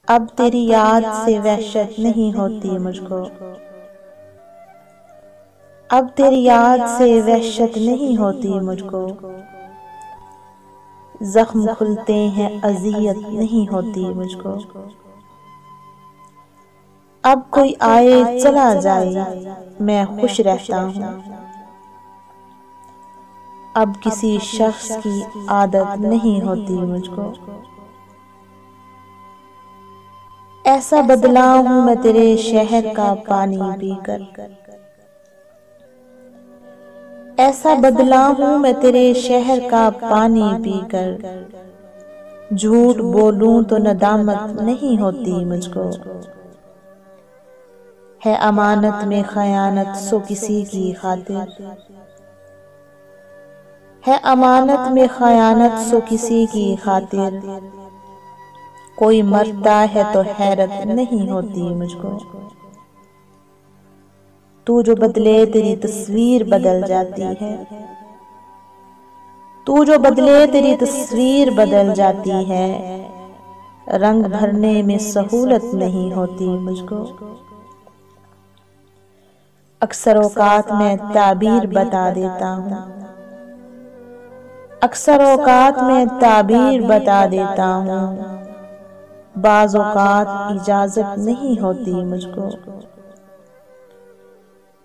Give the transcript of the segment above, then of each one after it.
अब तेरी याद से वहशत नहीं होती मुझको। अब तेरी याद से वहशत नहीं होती मुझको। जख्म खुलते हैं अज़ियत नहीं होती मुझको। अब कोई आए चला जाए मैं खुश रहता हूँ। अब किसी शख्स की आदत नहीं होती मुझको। ऐसा बदला हूँ मैं तेरे शहर का पानी पीकर। ऐसा बदला हूँ मैं तेरे शहर का पानी पीकर। झूठ बोलूं तो नदामत नहीं होती मुझको। है अमानत में खयानत सो किसी की खातिर। है अमानत में खयानत सो किसी की खातिर। कोई मरता है तो हैरत नहीं होती मुझको। तू जो बदले तेरी तस्वीर बदल जाती है। तू जो बदले तेरी तस्वीर बदल जाती है। रंग भरने में सहूलत नहीं होती मुझको। अक्सर औकात में ताबीर बता देता हूँ। अक्सर औकात में ताबीर बता देता हूँ। बाज़ औकात इजाजत नहीं होती मुझको।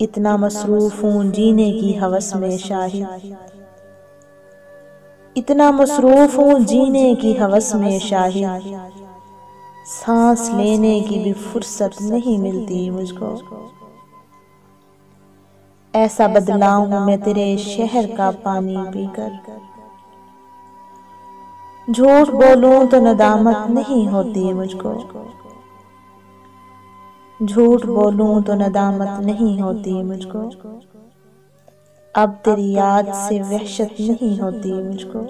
इतना मसरूफ हूँ जीने की हवस में शाहिद। इतना मसरूफ हूँ जीने की हवस में शाहिद। सांस लेने की भी फुर्सत नहीं मिलती मुझको। ऐसा बदला हूँ मैं तेरे शहर का पानी पीकर। झूठ बोलूं तो नदामत नहीं होती मुझको। झूठ बोलूं तो नदामत नहीं होती मुझको। अब तेरी याद से वहशत नहीं होती मुझको।